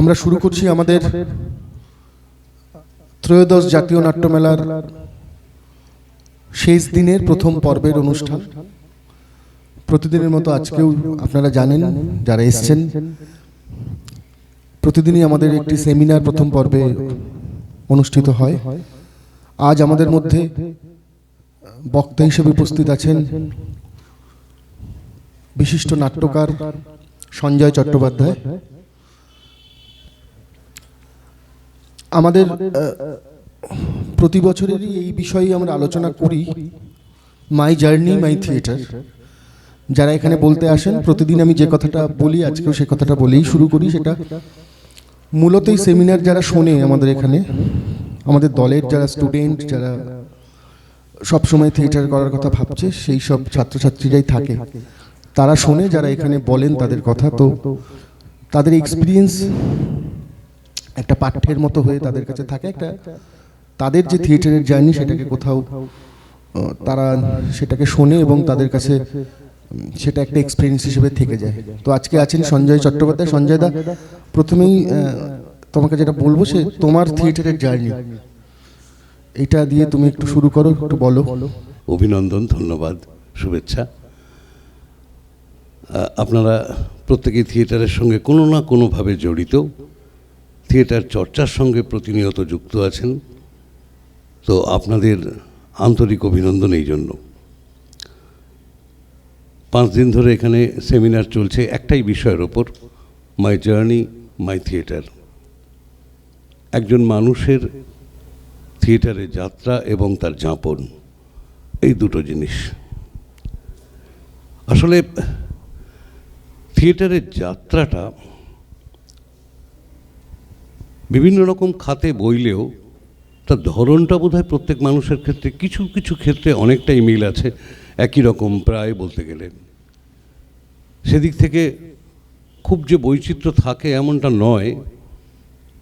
আমরা শুরু করছি আমাদের ত্রয়োদশ জাতীয় নাট্যমেলার শেষ দিনের প্রথম পর্বের অনুষ্ঠান। প্রতিদিনের মতো আজকেও আপনারা জানেন যারা এসেছেন, প্রতিদিনই আমাদের একটি সেমিনার প্রথম পর্বে অনুষ্ঠিত হয়। আজ আমাদের মধ্যে বক্তা হিসেবে উপস্থিত আছেন বিশিষ্ট নাট্যকার সঞ্জয় চট্টোপাধ্যায়। আমাদের প্রতি বছরেরই এই বিষয়ে আমরা আলোচনা করি, মাই জার্নি মাই থিয়েটার। যারা এখানে বলতে আসেন, প্রতিদিন আমি যে কথাটা বলি আজকেও সে কথাটা বলেই শুরু করি। সেটা মূলত এই সেমিনার যারা শোনে আমাদের এখানে, আমাদের দলের যারা স্টুডেন্ট, যারা সবসময় থিয়েটার করার কথা ভাবছে, সেই সব ছাত্রছাত্রীরাই থাকে, তারা শোনে। যারা এখানে বলেন তাদের কথা, তো তাদের এক্সপিরিয়েন্স একটা পাঠ্যের মতো হয়ে তাদের কাছে থাকে। একটা তাদের যে থিয়েটারের জার্নি সেটাকে কোথাও তারা সেটাকে শোনে এবং তাদের কাছে সেটা একটা এক্সপিরিয়েন্স হিসেবে থেকে যায়। তো আজকে আছেন সঞ্জয় চট্টোপাধ্যায়। সঞ্জয় দা, প্রথমেই তোমাকে যেটা বলবো, সে তোমার থিয়েটারের জার্নি, এটা দিয়ে তুমি একটু শুরু করো, একটু বলো। অভিনন্দন, ধন্যবাদ, শুভেচ্ছা। আপনারা প্রত্যেকেই থিয়েটারের সঙ্গে কোনো না কোনোভাবে জড়িত, থিয়েটার চর্চার সঙ্গে প্রতিনিয়ত যুক্ত আছেন, তো আপনাদের আন্তরিক অভিনন্দন। এই জন্য 5 দিন ধরে এখানে সেমিনার চলছে একটাই বিষয়ের ওপর, মাই জার্নি মাই থিয়েটার। একজন মানুষের থিয়েটারে যাত্রা এবং তার যাপন, এই দুটো জিনিস। আসলে থিয়েটারের যাত্রাটা বিভিন্ন রকম খাতে বইলেও তার ধরনটা বোধহয় প্রত্যেক মানুষের ক্ষেত্রে কিছু কিছু ক্ষেত্রে অনেকটাই মিল আছে, একই রকম প্রায় বলতে গেলে। সেদিক থেকে খুব যে বৈচিত্র্য থাকে এমনটা নয়।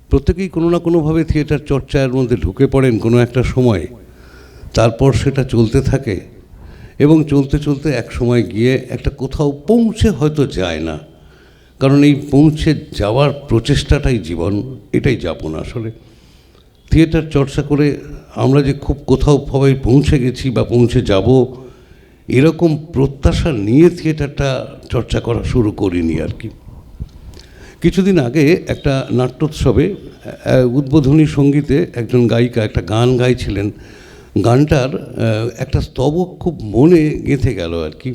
প্রত্যেকেই কোনো না কোনোভাবে থিয়েটার চর্চার মধ্যে ঢুকে পড়েন কোনো একটা সময়, তারপর সেটা চলতে থাকে এবং চলতে চলতে এক সময় গিয়ে একটা কোথাও পৌঁছে হয়তো যায় না, কারণ এই পৌঁছে যাওয়ার প্রচেষ্টাটাই জীবন, এটাই যাপন। আসলে থিয়েটার চর্চা করে আমরা যে খুব কোথাও সবাই পৌঁছে গেছি বা পৌঁছে যাব এরকম প্রত্যাশা নিয়ে থিয়েটারটা চর্চা করা শুরু করিনি আর কি। কিছুদিন আগে একটা নাট্যোৎসবে উদ্বোধনী সঙ্গীতে একজন গায়িকা একটা গান গাইছিলেন। গানটার একটা স্তবক খুব মনে গেঁথে গেল আর কি।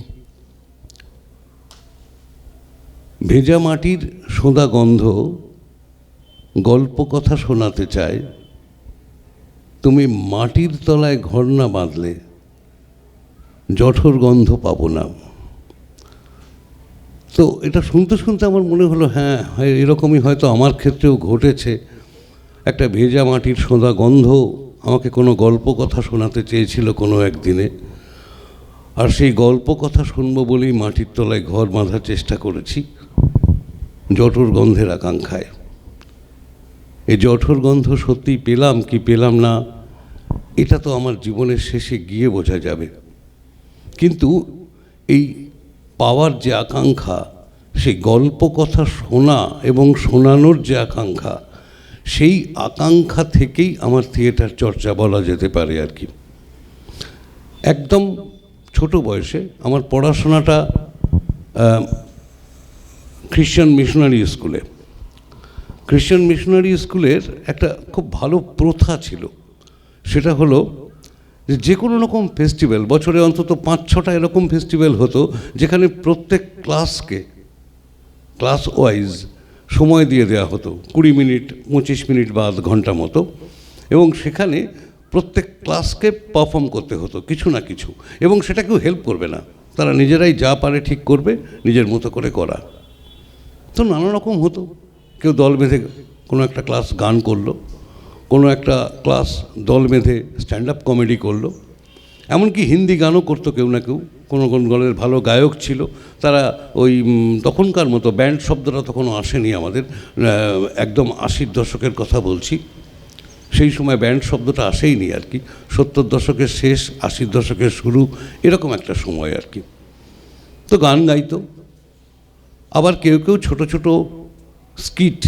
ভেজা মাটির সোঁদা গন্ধ গল্প কথা শোনাতে চায়, তুমি মাটির তলায় ঘর না বাঁধলে জঠর গন্ধ পাবো না। তো এটা শুনতে শুনতে আমার মনে হলো, হ্যাঁ এরকমই হয়তো আমার ক্ষেত্রেও ঘটেছে। একটা ভেজা মাটির সোঁদা গন্ধ আমাকে কোনো গল্প কথা শোনাতে চেয়েছিল কোনো একদিনে, আর সেই গল্প কথা শুনবো বলেই মাটির তলায় ঘর বাঁধার চেষ্টা করেছি জঠর গন্ধের আকাঙ্ক্ষায়। এই জঠর গন্ধ সত্যিই পেলাম কি পেলাম না, এটা তো আমার জীবনের শেষে গিয়ে বোঝা যাবে। কিন্তু এই পাওয়ার যে আকাঙ্ক্ষা, সেই গল্প কথা শোনা এবং শোনানোর যে আকাঙ্ক্ষা, সেই আকাঙ্ক্ষা থেকেই আমার থিয়েটার চর্চা বলা যেতে পারে আর কি। একদম ছোট বয়সে আমার পড়াশোনাটা খ্রিশ্চান মিশনারি স্কুলে। খ্রিশ্চান মিশনারি স্কুলের একটা খুব ভালো প্রথা ছিল, সেটা হলো যে কোনো রকম ফেস্টিভ্যাল, বছরে অন্তত 5-6টা এরকম ফেস্টিভ্যাল হতো, যেখানে প্রত্যেক ক্লাসকে ক্লাস ওয়াইজ সময় দিয়ে দেওয়া হতো, 20 মিনিট 25 মিনিট বা আধ ঘন্টা মতো, এবং সেখানে প্রত্যেক ক্লাসকে পারফর্ম করতে হতো কিছু না কিছু, এবং সেটা কেউ হেল্প করবে না, তারা নিজেরাই যা পারে ঠিক করবে, নিজের মতো করে করা। তো নানা রকম হতো, কেউ দল বেঁধে কোনো একটা ক্লাস গান করলো, কোনো একটা ক্লাস দল বেঁধে স্ট্যান্ড আপ কমেডি করলো, এমনকি হিন্দি গানও করতো কেউ না কেউ। কোনো কোন দলের ভালো গায়ক ছিল, তারা ওই তখনকার মতো ব্যান্ড শব্দটা তখনও আসেনি আমাদের, একদম 80-র দশকের কথা বলছি, সেই সময় ব্যান্ড শব্দটা আসেইনি আর কি। 70-র দশকের শেষ 80-র দশকের শুরু, এরকম একটা সময় আর কি। তো গান গাইতো, আবার কেউ কেউ ছোট ছোট স্কিট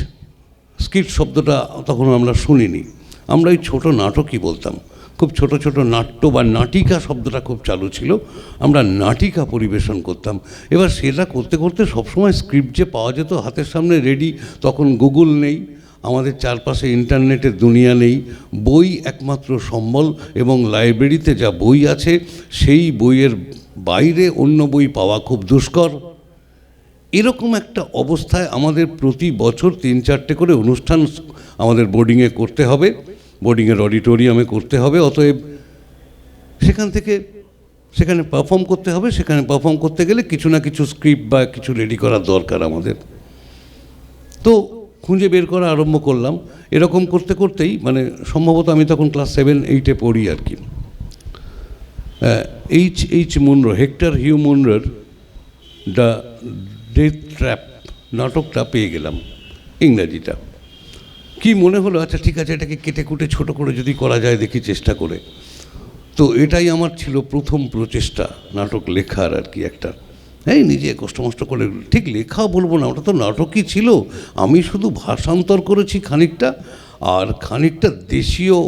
স্কিট শব্দটা তখন আমরা শুনিনি, আমরা এই ছোটো নাটকই বলতাম। খুব ছোট ছোট নাট্য বা নাটিকা শব্দটা খুব চালু ছিল, আমরা নাটিকা পরিবেশন করতাম। এবার সেটা করতে করতে সবসময় স্ক্রিপ্ট যে পাওয়া যেত হাতের সামনে রেডি, তখন গুগল নেই, আমাদের চারপাশে ইন্টারনেটের দুনিয়া নেই, বই একমাত্র সম্বল, এবং লাইব্রেরিতে যা বই আছে সেই বইয়ের বাইরে অন্য বই পাওয়া খুব দুষ্কর। এরকম একটা অবস্থায় আমাদের প্রতি বছর 3-4টে করে অনুষ্ঠান আমাদের বোর্ডিংয়ে করতে হবে, বোর্ডিংয়ের অডিটোরিয়ামে করতে হবে। অতএব সেখানে পারফর্ম করতে হবে। সেখানে পারফর্ম করতে গেলে কিছু না কিছু স্ক্রিপ্ট বা কিছু রেডি করার দরকার আমাদের। তো খুঁজে বের করা আরম্ভ করলাম। এরকম করতে করতেই সম্ভবত আমি তখন ক্লাস 7-8-এ পড়ি আর কি। এইচ মুনরো, হেক্টর হিউ মুনরোর দ্য ডেথ ট্র্যাপ নাটকটা পেয়ে গেলাম, ইংরাজিটা। কি মনে হলো, আচ্ছা ঠিক আছে, এটাকে কেটে কুটে ছোটো করে যদি করা যায় দেখি চেষ্টা করে। তো এটাই আমার ছিল প্রথম প্রচেষ্টা নাটক লেখার আর কি। একটা নিজে কষ্ট করে, ঠিক লেখাও বলবো না, ওটা তো নাটকই ছিল। আমি শুধু ভাষান্তর করেছি খানিকটা, আর খানিকটা দেশীয়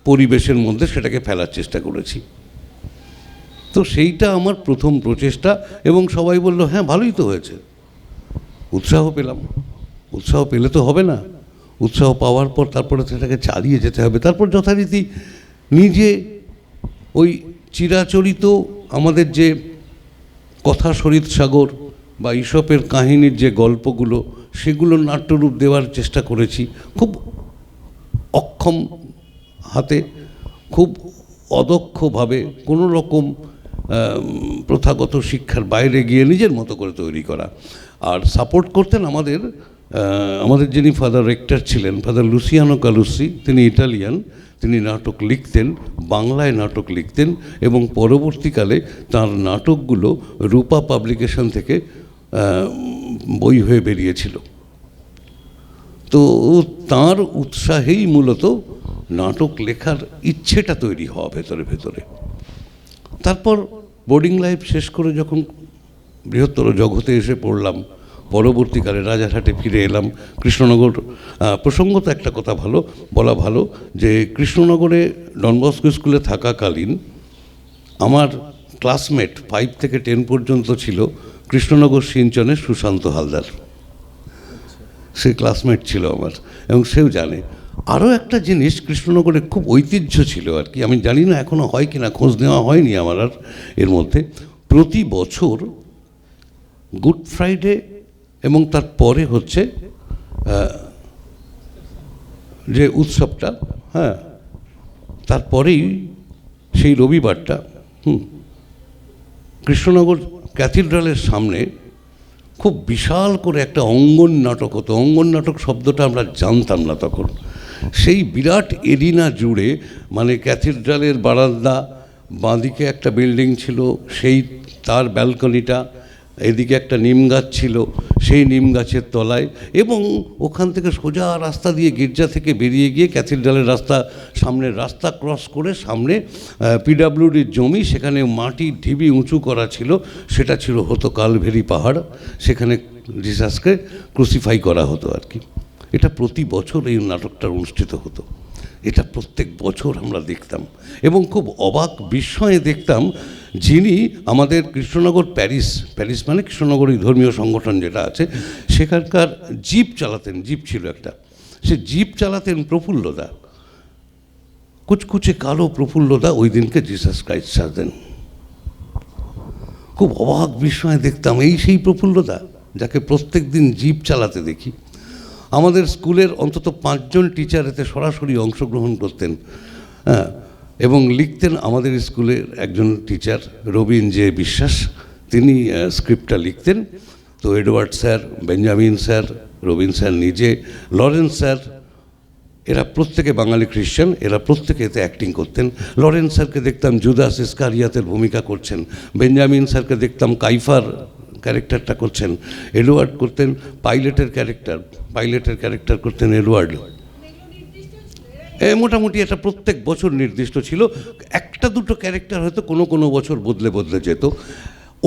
পরিবেশের মধ্যে সেটাকে ফেলার চেষ্টা করেছি। তো সেইটা আমার প্রথম প্রচেষ্টা, এবং সবাই বললো হ্যাঁ ভালোই তো হয়েছে। উৎসাহ পেলাম। উৎসাহ পেলে তো হবে না, উৎসাহ পাওয়ার পর তারপরে সেটাকে চালিয়ে যেতে হবে। তারপর যথারীতি নিজে ওই চিরাচরিত আমাদের যে কথা শরীর সাগর বা ঈশপের কাহিনীর যে গল্পগুলো, সেগুলো নাট্যরূপ দেওয়ার চেষ্টা করেছি, খুব অক্ষম হাতে, খুব অদক্ষভাবে, কোনো রকম প্রথাগত শিক্ষার বাইরে গিয়ে নিজের মতো করে তৈরি করা। আর সাপোর্ট করতেন আমাদের যিনি ফাদার রেক্টর ছিলেন, ফাদার লুসিয়ানো কালুসি, তিনি ইটালিয়ান। তিনি নাটক লিখতেন, বাংলায় নাটক লিখতেন, এবং পরবর্তীকালে তার নাটকগুলো রূপা পাবলিকেশন থেকে বই হয়ে বেরিয়েছিল। তো তার উৎসাহেই মূলত নাটক লেখার ইচ্ছেটা তৈরি হওয়া ভেতরে ভেতরে। তারপর বোর্ডিং লাইফ শেষ করে যখন বৃহত্তর জগতে এসে পড়লাম, পরবর্তীকালে রাজারহাটে ফিরে এলাম। কৃষ্ণনগর, প্রসঙ্গত একটা কথা বলা ভালো যে কৃষ্ণনগরে ডন বস্কো স্কুলে থাকাকালীন আমার ক্লাসমেট 5 থেকে 10 পর্যন্ত ছিল কৃষ্ণনগর সিঞ্চনের সুশান্ত হালদার। সে ক্লাসমেট ছিল আমার, এবং সেও জানে। আরও একটা জিনিস কৃষ্ণনগরে খুব ঐতিহ্য ছিল আর কি, আমি জানি না এখনও হয় কি না, খোঁজ নেওয়া হয়নি আমার আর। এর মধ্যে প্রতি বছর গুড ফ্রাইডে এবং তারপরে হচ্ছে যে উৎসবটা, হ্যাঁ, তারপরেই সেই রবিবারটা কৃষ্ণনগর ক্যাথিড্রালের সামনে খুব বিশাল করে একটা অঙ্গন নাটক হতো। অঙ্গন নাটক শব্দটা আমরা জানতাম না তখন। সেই বিরাট এরিনা জুড়ে, ক্যাথিড্রালের বারান্দা, বাঁদিকে একটা বিল্ডিং ছিল, সেই তার ব্যালকনিটা, এদিকে একটা নিম গাছ ছিল, সেই নিম গাছের তলায়, এবং ওখান থেকে সোজা রাস্তা দিয়ে গির্জা থেকে বেরিয়ে গিয়ে ক্যাথিড্রালের রাস্তা, সামনের রাস্তা ক্রস করে সামনে পিডাব্লিউডির জমি, সেখানে মাটির ঢিবি উঁচু করা ছিল, সেটা হতো কালভেরি পাহাড়। সেখানে জিসাসকে ক্রুসিফাই করা হতো আর কি। এটা প্রতি বছর এই নাটকটা অনুষ্ঠিত হতো। এটা প্রত্যেক বছর আমরা দেখতাম, এবং খুব অবাক বিস্ময়ে দেখতাম, যিনি আমাদের কৃষ্ণনগর প্যারিস কৃষ্ণনগরী ধর্মীয় সংগঠন যেটা আছে, সেখানকার জিপ চালাতেন, জিপ ছিল একটা, সে জিপ চালাতেন প্রফুল্লদা, কুচকুচে কালো প্রফুল্লদা। ওই দিনকে জিসাস ক্রাইস্ট সাজতেন। খুব অবাক বিস্ময়ে দেখতাম, এই সেই প্রফুল্লদা যাকে প্রত্যেক দিন জিপ চালাতে দেখি। আমাদের স্কুলের অন্তত 5 জন টিচার এতে সরাসরি অংশগ্রহণ করতেন, হ্যাঁ, এবং লিখতেন। আমাদের স্কুলের একজন টিচার রবীন জে বিশ্বাস, তিনি স্ক্রিপ্টটা লিখতেন। তো Edward sir, Benjamin sir, Rabin sir নিজে, লরেন্স স্যার, এরা প্রত্যেকে বাঙালি খ্রিশ্চান, এরা প্রত্যেকে এতে অ্যাক্টিং করতেন। লরেন্স স্যারকে দেখতাম জুদাস ইস্কারিয়াতের ভূমিকা করছেন, বেঞ্জামিন স্যারকে দেখতাম কাইফার ক্যারেক্টারটা করছেন, এডওয়ার্ড করতেন পাইলটের ক্যারেক্টার করতেন এডওয়ার্ড। মোটামুটি এটা প্রত্যেক বছর নির্দিষ্ট ছিল। একটা দুটো ক্যারেক্টার হয়তো কোনো বছর বদলে যেত।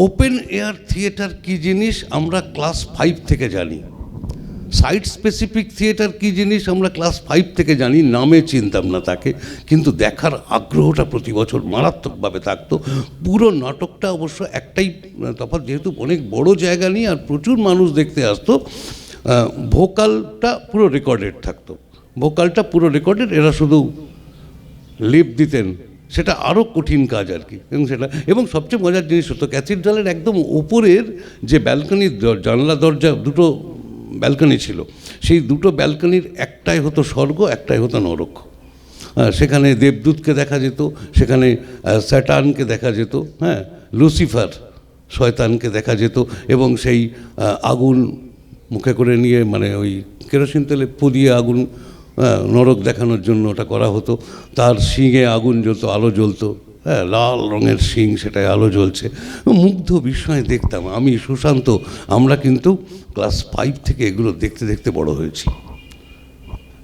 ওপেন এয়ার থিয়েটার কী জিনিস আমরা ক্লাস 5 থেকে জানি। সাইট স্পেসিফিক থিয়েটার কী জিনিস আমরা ক্লাস 5 থেকে জানি, নামে চিনতাম না তাকে, কিন্তু দেখার আগ্রহটা প্রতি বছর মারাত্মকভাবে থাকতো। পুরো নাটকটা অবশ্য একটাই তফাৎ, যেহেতু অনেক বড় জায়গা নিয়ে আর প্রচুর মানুষ দেখতে আসতো, ভোকালটা পুরো রেকর্ডেড থাকতো। ভোকালটা পুরো রেকর্ডেড, এরা শুধু লিপ দিতেন, সেটা আরও কঠিন কাজ আর কি। এবং সবচেয়ে মজার জিনিস হতো, ক্যাথিড্রালের একদম ওপরের যে ব্যালকনি, জানলা দরজা দুটো ব্যালকনি ছিল, সেই দুটো ব্যালকনির একটাই হতো স্বর্গ, একটাই হতো নরক। সেখানে দেবদূতকে দেখা যেত, সেখানে স্যাটানকে দেখা যেত, হ্যাঁ, লুসিফার শয়তানকে দেখা যেত, এবং সেই আগুন মুখে করে নিয়ে, মানে ওই কেরোসিন তেলে পুড়িয়ে আগুন নরক দেখানোর জন্য ওটা করা হতো। তার শিঙে আগুন জ্বলতো, আলো জ্বলতো, হ্যাঁ, লাল রঙের শিং, সেটাই আলো জ্বলছে। মুগ্ধ বিস্ময়ে দেখতাম। আমি, সুশান্ত, আমরা কিন্তু ক্লাস 5 থেকে এগুলো দেখতে দেখতে বড় হয়েছি।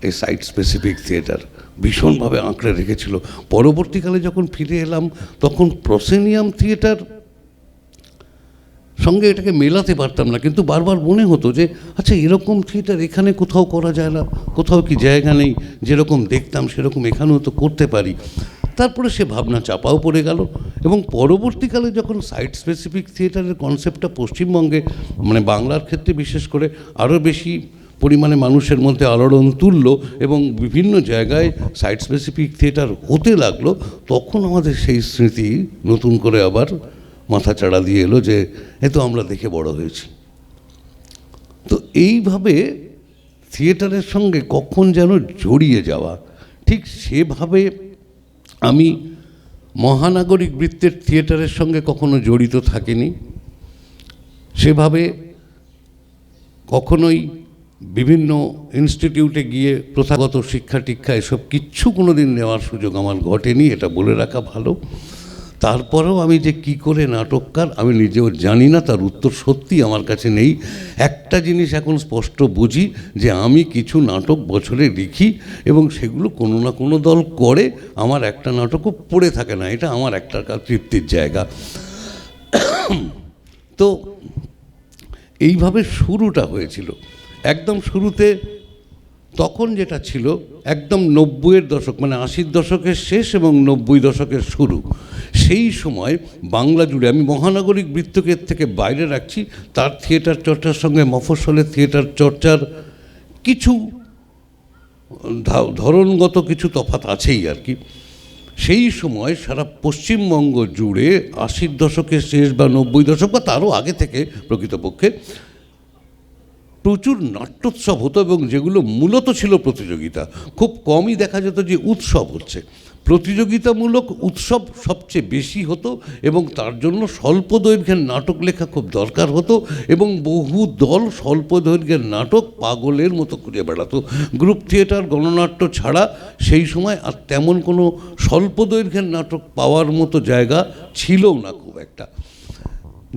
এই সাইট স্পেসিফিক থিয়েটার ভীষণভাবে আঁকড়ে রেখেছিল। পরবর্তীকালে যখন ফিরে এলাম, তখন প্রসেনিয়াম থিয়েটার সঙ্গে এটাকে মেলাতে পারতাম না, কিন্তু বারবার মনে হতো যে আচ্ছা, এরকম থিয়েটার এখানে কোথাও করা যায় না, কোথাও কি জায়গা নেই, যেরকম দেখতাম সেরকম এখানেও তো করতে পারি। তারপরে সে ভাবনা চাপাও পড়ে গেল, এবং পরবর্তীকালে যখন সাইট স্পেসিফিক থিয়েটারের কনসেপ্টটা পশ্চিমবঙ্গে, মানে বাংলার ক্ষেত্রে বিশেষ করে আরও বেশি পরিমাণে মানুষের মধ্যে আলোড়ন তুলল এবং বিভিন্ন জায়গায় সাইট স্পেসিফিক থিয়েটার হতে লাগলো, তখন আমাদের সেই স্মৃতি নতুন করে আবার মাথা চাড়া দিয়ে এলো যে এ তো আমরা দেখে বড় হয়েছি। তো এইভাবে থিয়েটারের সঙ্গে কখন যেন জড়িয়ে যাওয়া, ঠিক সেভাবে আমি মহানাগরিক বৃত্তের থিয়েটারের সঙ্গে কখনো জড়িত থাকিনি, সেভাবে কখনোই বিভিন্ন ইনস্টিটিউটে গিয়ে প্রথাগত শিক্ষা টিক্ষা এসব কিচ্ছু কোনো দিন নেওয়ার সুযোগ আমার ঘটেনি, এটা বলে রাখা ভালো। তারপরেও আমি যে কি করে নাটককার আমি নিজেও জানি না, তার উত্তর সত্যি আমার কাছে নেই। একটা জিনিস এখন স্পষ্ট বুঝি, যে আমি কিছু নাটক বছরে লিখি এবং সেগুলো কোনো না কোনো দল করে, আমার একটা নাটকও পড়ে থাকে না, এটা আমার একটা তৃপ্তির জায়গা। তো এইভাবে শুরুটা হয়েছিল। একদম শুরুতে তখন যেটা ছিল, একদম 90-এর দশক, মানে 80-র দশকের শেষ এবং 90 দশকের শুরু, সেই সময় বাংলা জুড়ে, আমি মহানগরিক বৃত্তকে থেকে বাইরে রাখছি, তার থিয়েটার চর্চার সঙ্গে মফস্বলের থিয়েটার চর্চার কিছু ধরনগত কিছু তফাৎ আছেই আর কি। সেই সময় সারা পশ্চিমবঙ্গ জুড়ে 80-র দশকের শেষ বা 90 দশক বা তারও আগে থেকে প্রকৃতপক্ষে প্রচুর নাট্যোৎসব হতো, এবং যেগুলো মূলত ছিল প্রতিযোগিতা। খুব কমই দেখা যেত যে উৎসব হচ্ছে। প্রতিযোগিতামূলক উৎসব সবচেয়ে বেশি হতো, এবং তার জন্য স্বল্প দৈর্ঘ্যের নাটক লেখা খুব দরকার হতো, এবং বহু দল স্বল্প দৈর্ঘ্যের নাটক পাগলের মতো খুঁজে বেড়াতো। গ্রুপ থিয়েটার, গণনাট্য ছাড়া সেই সময় আর তেমন কোনো স্বল্প দৈর্ঘ্যের নাটক পাওয়ার মতো জায়গা ছিলও না খুব একটা।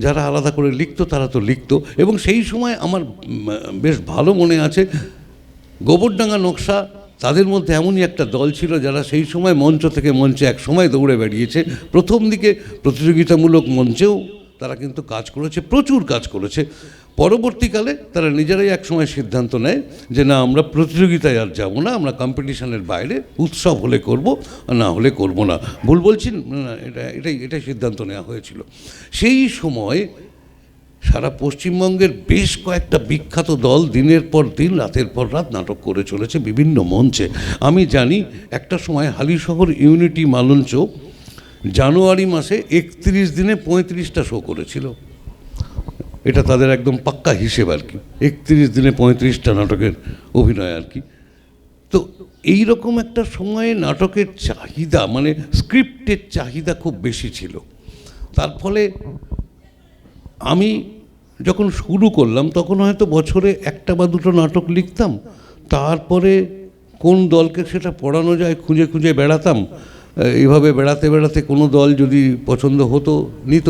যারা আলাদা করে লিখতো তারা তো লিখতো, এবং সেই সময় আমার বেশ ভালো মনে আছে, গোবরডাঙ্গা নকশা, তাদের মধ্যে এমনই একটা দল ছিল যারা সেই সময় মঞ্চ থেকে মঞ্চে এক সময় দৌড়ে বেরিয়েছে। প্রথম দিকে প্রতিযোগিতামূলক মঞ্চেও তারা কিন্তু কাজ করেছে, প্রচুর কাজ করেছে। পরবর্তীকালে তারা নিজেরাই এক সময় সিদ্ধান্ত নেয় যে না, আমরা প্রতিযোগিতায় আর যাব না, আমরা কম্পিটিশনের বাইরে উৎসব হলে করব, না হলে করব না। ভুল বলছি না, এটাই সিদ্ধান্ত নেওয়া হয়েছিল। সেই সময় সারা পশ্চিমবঙ্গের বেশ কয়েকটা বিখ্যাত দল দিনের পর দিন, রাতের পর রাত নাটক করে চলেছে বিভিন্ন মঞ্চে। আমি জানি একটা সময় হালিশহর ইউনিটি মালঞ্চ জানুয়ারি মাসে 31 দিনে 35টা শো করেছিল। এটা তাদের একদম পাক্কা হিসেব আর কি, 31 দিনে 35টা নাটকের অভিনয় আর কি। তো এই রকম একটা সময়ে নাটকের চাহিদা, মানে স্ক্রিপ্টের চাহিদা খুব বেশি ছিল। তার ফলে আমি যখন শুরু করলাম তখন হয়তো বছরে একটা বা দুটো নাটক লিখতাম, তারপরে কোন দলকে সেটা পড়ানো যায় খুঁজে খুঁজে বেড়াতাম। এইভাবে বেড়াতে বেড়াতে কোনো দল যদি পছন্দ হতো নিত,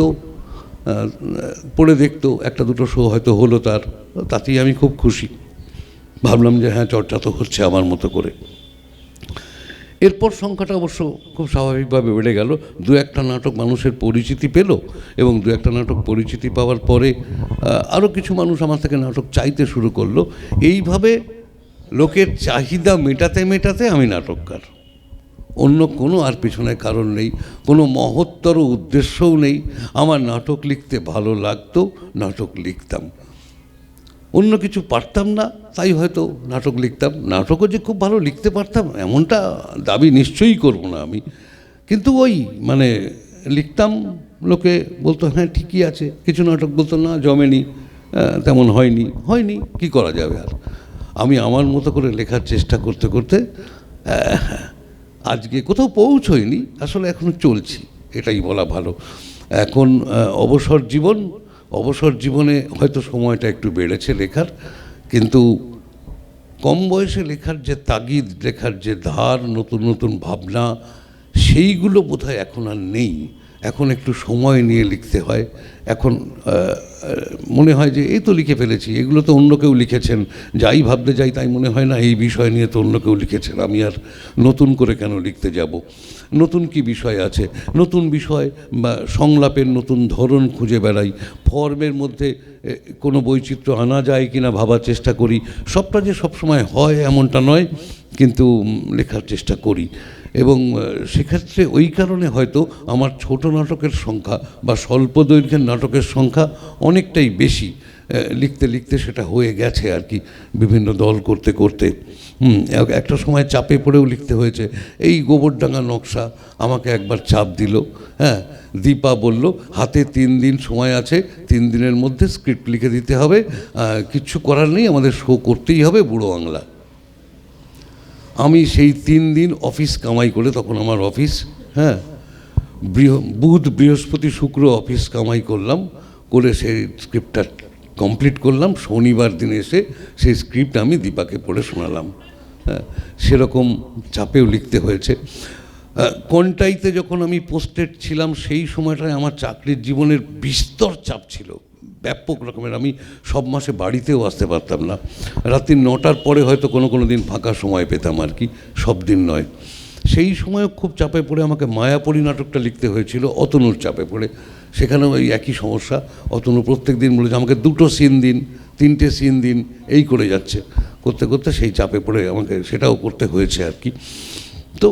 পড়ে দেখতো, একটা দুটো শো হয়তো হলো, তাতেই আমি খুব খুশি। ভাবলাম যে হ্যাঁ, চর্চা তো হচ্ছে আমার মতো করে। এরপর সংখ্যাটা অবশ্য খুব স্বাভাবিকভাবে বেড়ে গেল, দু একটা নাটক মানুষের পরিচিতি পেল, এবং দু একটা নাটক পরিচিতি পাওয়ার পরে আরও কিছু মানুষ আমার থেকে নাটক চাইতে শুরু করলো। এইভাবে লোকের চাহিদা মেটাতে মেটাতে আমি নাটককার, অন্য কোনো আর পিছনে কারণ নেই, কোনো মহত্তর উদ্দেশ্যও নেই। আমার নাটক লিখতে ভালো লাগতো, নাটক লিখতাম, অন্য কিছু পারতাম না, তাই হয়তো নাটক লিখতাম। নাটকও যে খুব ভালো লিখতে পারতাম এমনটা দাবি নিশ্চয়ই করব না আমি, কিন্তু ওই মানে লিখতাম, লোকে বলতো হ্যাঁ ঠিকই আছে, কিছু নাটক বলতো না জমেনি, তেমন হয়নি, কি করা যাবে আর। আমি আমার মতো করে লেখার চেষ্টা করতে করতে আজকে কোথাও পৌঁছইনি, আসলে এখনো চলছি, এটাই বলা ভালো। এখন অবসর জীবনে হয়তো সময়টা একটু বেড়েছে লেখার, কিন্তু কম বয়সে লেখার যে তাগিদ, লেখার যে ধার, নতুন নতুন ভাবনা, সেইগুলো বোধহয় এখন আর নেই। এখন একটু সময় নিয়ে লিখতে হয়। এখন মনে হয় যে এই তো লিখে ফেলেছি, এগুলো তো অন্য কেউ লিখেছেন, যাই ভাবতে যাই তাই মনে হয় না এই বিষয় নিয়ে তো অন্য কেউ লিখেছেন, আমি আর নতুন করে কেন লিখতে যাব। নতুন কি বিষয় আছে, নতুন বিষয় বা সংলাপের নতুন ধরন খুঁজে বেড়াই, ফর্মের মধ্যে কোনো বৈচিত্র্য আনা যায় কি না ভাবার চেষ্টা করি। সবটা যে সবসময় হয় এমনটা নয়, কিন্তু লেখার চেষ্টা করি। এবং সেক্ষেত্রে ওই কারণে হয়তো আমার ছোট নাটকের সংখ্যা বা স্বল্প দৈর্ঘ্যের নাটকের সংখ্যা অনেকটাই বেশি। লিখতে লিখতে সেটা হয়ে গেছে আর কি, বিভিন্ন দল করতে করতে। একটা সময় চাপে পড়েও লিখতে হয়েছে। এই গোবরডাঙ্গা নকশা আমাকে একবার চাপ দিল, হ্যাঁ, দীপা বলল হাতে 3 দিন সময় আছে, 3 দিনের মধ্যে স্ক্রিপ্ট লিখে দিতে হবে, কিচ্ছু করার নেই, আমাদের শো করতেই হবে বুড়ো বাংলা। আমি সেই 3 দিন অফিস কামাই করে, তখন আমার অফিস, হ্যাঁ, বুধ বৃহস্পতি শুক্র অফিস কামাই করলাম, করে সেই স্ক্রিপ্টটা কমপ্লিট করলাম। শনিবার দিন এসে সেই স্ক্রিপ্ট আমি দীপাকে পড়ে শোনালাম। হ্যাঁ, সেরকম চাপেও লিখতে হয়েছে। কন্টাইতে যখন আমি পোস্টেড ছিলাম সেই সময়টায় আমার চাকরির জীবনের বিস্তর চাপ ছিল, ব্যাপক রকমের। আমি সব মাসে বাড়িতেও আসতে পারতাম না, রাত্রি 9টার পরে হয়তো কোনো দিন ফাঁকা সময় পেতাম আর কি, সব দিন নয়। সেই সময়ও খুব চাপে পড়ে আমাকে মায়াপরী নাটকটা লিখতে হয়েছিল, অতনুর চাপে পড়ে। সেখানেও ওই একই সমস্যা, অতনু প্রত্যেক দিন বলেছে আমাকে 2টো সিন দিন, 3টে সিন দিন, এই করে যাচ্ছে। করতে করতে সেই চাপে পড়ে আমাকে সেটাও করতে হয়েছে আর কি। তো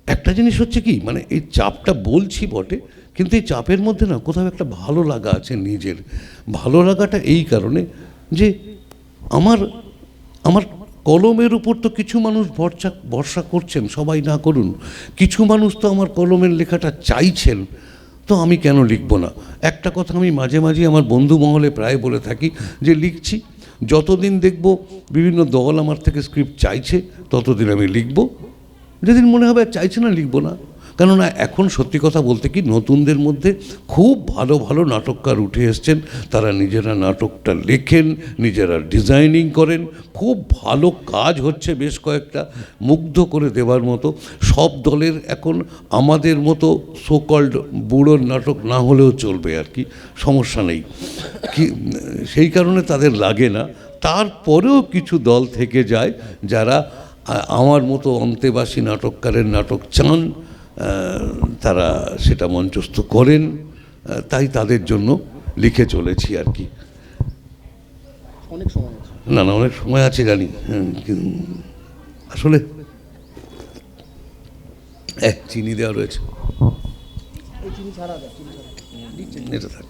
একটা জিনিস হচ্ছে কি, মানে এই চাপটা বলছি বটে, কিন্তু এই চাপের মধ্যে না কোথাও একটা ভালো লাগা আছে নিজের। ভালো লাগাটা এই কারণে যে আমার কলমের উপর তো কিছু মানুষ ভরসা করছেন, সবাই না করুন, কিছু মানুষ তো আমার কলমের লেখাটা চাইছেন, তো আমি কেন লিখব না। একটা কথা আমি মাঝে মাঝে আমার বন্ধু মহলে প্রায় বলে থাকি যে লিখছি, যতদিন দেখব বিভিন্ন দল আমার থেকে স্ক্রিপ্ট চাইছে ততদিন আমি লিখব, যেদিন মনে হবে চাইছে না লিখব না। কেননা এখন সত্যি কথা বলতে কি, নতুনদের মধ্যে খুব ভালো ভালো নাটককার উঠে এসছেন, তারা নিজেরা নাটকটা লেখেন, নিজেরা ডিজাইনিং করেন, খুব ভালো কাজ হচ্ছে বেশ কয়েকটা, মুগ্ধ করে দেওয়ার মতো। সব দলের এখন আমাদের মতো সোকল্ড বুড়োর নাটক না হলেও চলবে আর কি, সমস্যা নেই কি, সেই কারণে তাদের লাগে না। তারপরেও কিছু দল থেকে যায় যারা আমার মতো অন্তেবাসী নাটককারের নাটক চান, তারা সেটা মঞ্চস্থ করেন, তাই তাদের জন্য লিখে চলেছি আর কি। অনেক সময় আছে, না অনেক সময় আছে জানি, আসলে চিনি দেওয়া রয়েছে, এটা থাক।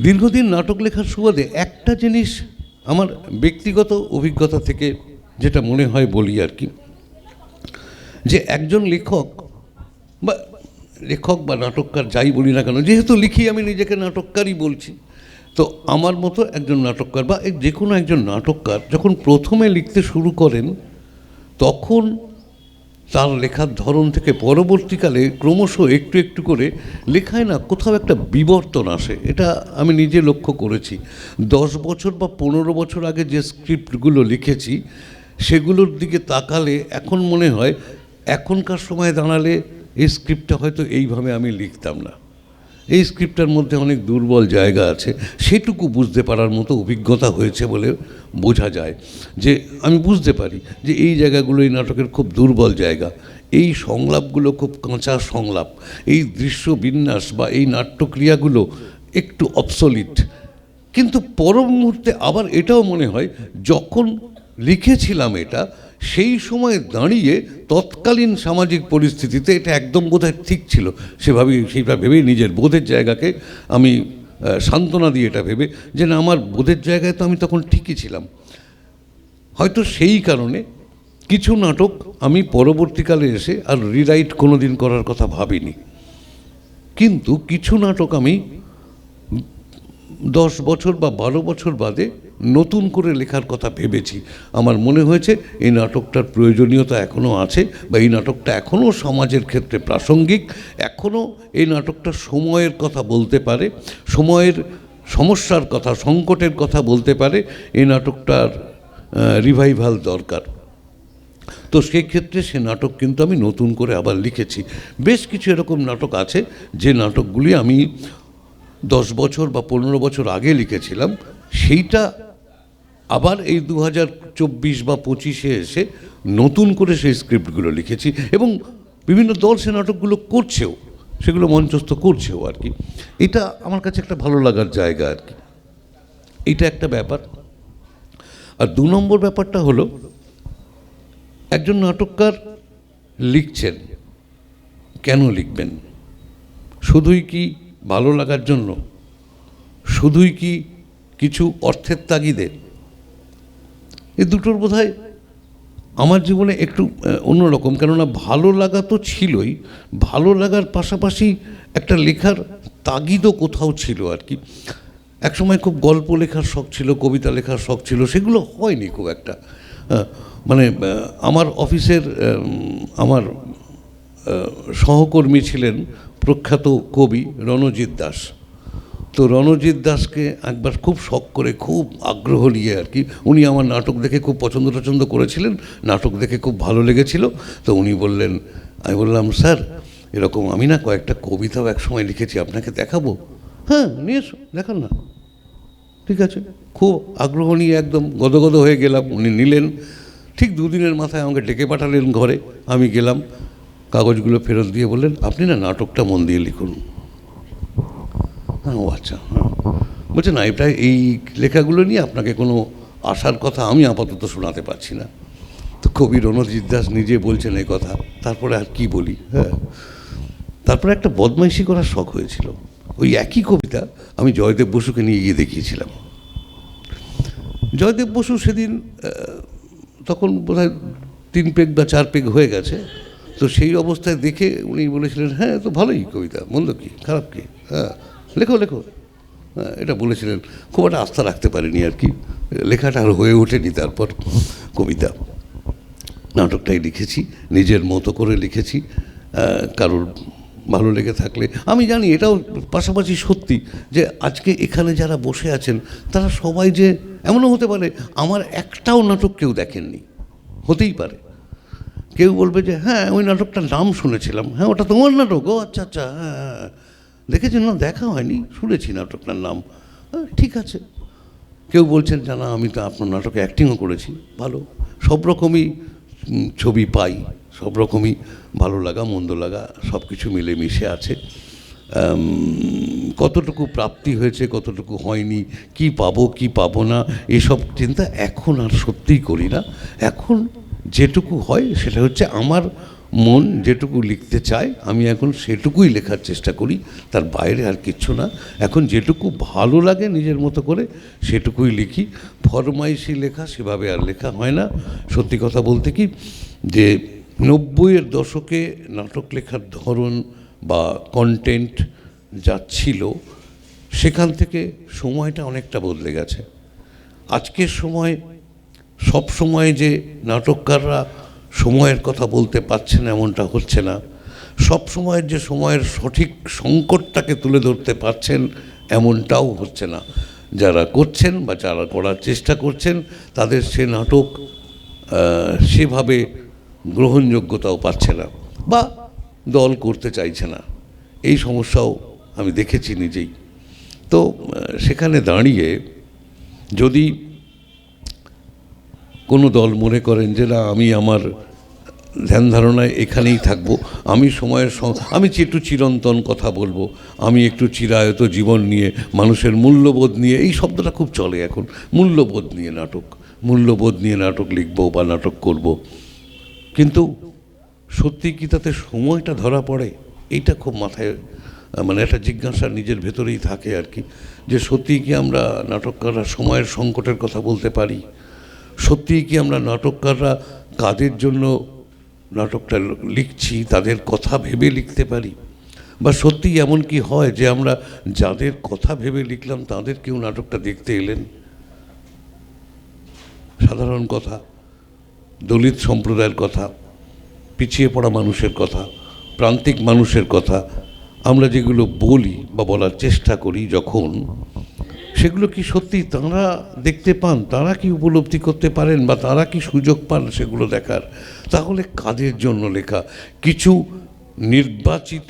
দীর্ঘদিন নাটক লেখার সুবাদে একটা জিনিস আমার ব্যক্তিগত অভিজ্ঞতা থেকে যেটা মনে হয় বলি আর কি, যে একজন লেখক বা নাটককার যাই বলি না কেন, যেহেতু লিখি আমি নিজেকে নাটককারই বলছি, তো আমার মতো একজন নাটককার বা যে কোনো একজন নাটককার যখন প্রথমে লিখতে শুরু করেন, তখন তার লেখার ধরন থেকে পরবর্তীকালে ক্রমশ একটু একটু করে লেখায় না কোথাও একটা বিবর্তন আসে। এটা আমি নিজে লক্ষ্য করেছি। 10 বছর বা 15 বছর আগে যে স্ক্রিপ্টগুলো লিখেছি সেগুলোর দিকে তাকালে এখন মনে হয় এখনকার সময়ে দাঁড়ালে এই স্ক্রিপ্টটা হয়তো এইভাবে আমি লিখতাম না। এই স্ক্রিপ্টটার মধ্যে অনেক দুর্বল জায়গা আছে, সেটুকু বুঝতে পারার মতো অভিজ্ঞতা হয়েছে বলে বোঝা যায়। যে আমি বুঝতে পারি যে এই জায়গাগুলো এই নাটকের খুব দুর্বল জায়গা, এই সংলাপগুলো খুব কাঁচা সংলাপ, এই দৃশ্য বিন্যাস বা এই নাট্যক্রিয়াগুলো একটু অবসলিট। কিন্তু পর মুহূর্তে আবার এটাও মনে হয় যখন লিখেছিলাম এটা, সেই সময় দাঁড়িয়ে তৎকালীন সামাজিক পরিস্থিতিতে এটা একদম বোধহয় ঠিক ছিল, সেইটা ভেবেই নিজের বোধের জায়গাকে আমি সান্ত্বনা দিয়ে এটা ভেবে যে না, আমার বোধের জায়গায় তো আমি তখন ঠিকই ছিলাম। হয়তো সেই কারণে কিছু নাটক আমি পরবর্তীকালে এসে আর রিরাইট কোনো দিন করার কথা ভাবিনি, কিন্তু কিছু নাটক আমি 10 বছর বা 12 বছর বাদে নতুন করে লেখার কথা ভেবেছি। আমার মনে হয়েছে এই নাটকটার প্রয়োজনীয়তা এখনও আছে, বা এই নাটকটা এখনও সমাজের ক্ষেত্রে প্রাসঙ্গিক, এখনও এই নাটকটা সময়ের কথা বলতে পারে, সময়ের সমস্যার কথা, সংকটের কথা বলতে পারে। এই নাটকটার রিভাইভাল দরকার। তো সেই ক্ষেত্রে সে নাটক কিন্তু আমি নতুন করে আবার লিখেছি। বেশ কিছু এরকম নাটক আছে যে নাটকগুলি আমি 10 বছর বা 15 বছর আগে লিখেছিলাম, সেইটা আবার এই 2024 বা 25-এ এসে নতুন করে সেই স্ক্রিপ্টগুলো লিখেছি, এবং বিভিন্ন দল সে নাটকগুলো করছেও, সেগুলো মঞ্চস্থ করছেও আর কি। এটা আমার কাছে একটা ভালো লাগার জায়গা আর কি, এটা একটা ব্যাপার। আর 2 নম্বর ব্যাপারটা হলো, একজন নাটককার লিখছেন, কেন লিখবেন? শুধুই কি ভালো লাগার জন্য? শুধুই কি কিছু অর্থের তাগিদে? এই দুটোর বোধহয় আমার জীবনে একটু অন্যরকম। কেননা ভালো লাগা তো ছিলই, ভালো লাগার পাশাপাশি একটা লেখার তাগিদও কোথাও ছিল আর কি। একসময় খুব গল্প লেখার শখ ছিল, কবিতা লেখার শখ ছিল, সেগুলো হয়নি খুব একটা। মানে আমার অফিসের আমার সহকর্মী ছিলেন প্রখ্যাত কবি রণজিৎ দাস। তো রণজিৎ দাসকে একবার খুব শখ করে, খুব আগ্রহ নিয়ে আর কি, উনি আমার নাটক দেখে খুব পছন্দ করেছিলেন, নাটক দেখে খুব ভালো লেগেছিল। তো উনি বললেন, আমি বললাম, স্যার এরকম আমি না কয়েকটা কবিতাও একসময় লিখেছি, আপনাকে দেখাবো। হ্যাঁ, নিয়ে এসো, দেখান না। ঠিক আছে, খুব আগ্রহ নিয়ে একদম গদগদ হয়ে গেলাম। উনি নিলেন, ঠিক 2 দিনের মাথায় আমাকে ডেকে পাঠালেন ঘরে। আমি গেলাম, কাগজগুলো ফেরত দিয়ে বললেন, আপনি না নাটকটা মন দিয়ে লিখুন। হ্যাঁ, ও আচ্ছা, হ্যাঁ। বলছে না, এটা এই লেখাগুলো নিয়ে আপনাকে কোনো আশার কথা আমি আপাতত শোনাতে পারছি না। তো কবি রণজিৎ দাস নিজে বলছেন এই কথা, তারপরে আর কি বলি। হ্যাঁ, তারপরে একটা বদমাইশি করার শখ হয়েছিল। ওই একই কবিতা আমি জয়দেব বসুকে নিয়ে গিয়ে দেখিয়েছিলাম। জয়দেব বসু সেদিন তখন বোধহয় 3 পেগ বা 4 পেগ হয়ে গেছে। তো সেই অবস্থায় দেখে উনি বলেছিলেন, হ্যাঁ তো ভালোই কবিতা, মন্দ কি, খারাপ কি, হ্যাঁ লেখো লেখো, হ্যাঁ এটা বলেছিলেন। খুব একটা আস্থা রাখতে পারিনি আর কি, লেখাটা আর হয়ে ওঠেনি। তারপর কবিতা নাটকটাই লিখেছি, নিজের মতো করে লিখেছি। কারোর ভালো লেগে থাকলে, আমি জানি এটাও পাশাপাশি সত্যি যে আজকে এখানে যারা বসে আছেন তারা সবাই যে, এমনও হতে পারে আমার একটাও নাটক কেউ দেখেননি, হতেই পারে। কেউ বলবে যে হ্যাঁ ওই নাটকটার নাম শুনেছিলাম, হ্যাঁ ওটা তোমার নাটক, ও আচ্ছা আচ্ছা, হ্যাঁ দেখেছেন না, দেখা হয়নি, শুনেছি নাটকটার নাম, ঠিক আছে। কেউ বলছেন যে না আমি তো আপনার নাটকে অ্যাক্টিংও করেছি, ভালো। সব রকমই ছবি পাই, সব রকমই ভালো লাগা মন্দ লাগা সব কিছু মিলেমিশে আছে। কতটুকু প্রাপ্তি হয়েছে, কতটুকু হয়নি, কি পাবো কি পাবো না, এসব চিন্তা এখন আর সত্যিই করি না। এখন যেটুকু হয় সেটা হচ্ছে আমার মন যেটুকু লিখতে চায় আমি এখন সেটুকুই লেখার চেষ্টা করি, তার বাইরে আর কিচ্ছু না। এখন যেটুকু ভালো লাগে নিজের মতো করে সেটুকুই লিখি। ফরমাইশি লেখা সেভাবে আর লেখা হয় না। সত্যি কথা বলতে কি যে 90-এর দশকে নাটক লেখার ধরন বা কন্টেন্ট যা ছিল সেখান থেকে সময়টা অনেকটা বদলে গেছে। আজকের সময় সব সময় যে নাটককাররা সময়ের কথা বলতে পারছেন এমনটা হচ্ছে না, সব সময়ের যে সময়ের সঠিক সংকটটাকে তুলে ধরতে পারছেন এমনটাও হচ্ছে না। যারা করছেন বা যারা করার চেষ্টা করছেন তাদের সে নাটক সেভাবে গ্রহণযোগ্যতাও পাচ্ছে না বা দল করতে চাইছে না। এই সমস্যাও আমি দেখেছি নিজেই। তো সেখানে দাঁড়িয়ে যদি কোনো দল মনে করেন যে না আমি আমার ধ্যান ধারণায় এখানেই থাকবো, আমি আমি একটু চিরন্তন কথা বলবো, আমি একটু চিরায়ত জীবন নিয়ে, মানুষের মূল্যবোধ নিয়ে, এই শব্দটা খুব চলে এখন, মূল্যবোধ নিয়ে নাটক লিখবো বা নাটক করব। কিন্তু সত্যি কি তাতে সময়টা ধরা পড়ে? এইটা খুব মাথায় মানে একটা জিজ্ঞাসা নিজের ভেতরেই থাকে আর কি, যে সত্যিই কি আমরা নাটককাররা সময়ের সংকটের কথা বলতে পারি? সত্যিই কি আমরা নাটককাররা কাদের জন্য নাটকটা লিখছি তাদের কথা ভেবে লিখতে পারি? বা সত্যিই এমন কি হয় যে আমরা যাদের কথা ভেবে লিখলাম তাদের কেউ নাটকটা দেখতে এলেন? সাধারণ কথা, দলিত সম্প্রদায়ের কথা, পিছিয়ে পড়া মানুষের কথা, প্রান্তিক মানুষের কথা আমরা যেগুলো বলি বা বলার চেষ্টা করি, যখন সেগুলো কি সত্যি তাঁরা দেখতে পান, তারা কি উপলব্ধি করতে পারেন, বা তারা কি সুযোগ পান সেগুলো দেখার? তাহলে কাদের জন্য লেখা? কিছু নির্বাচিত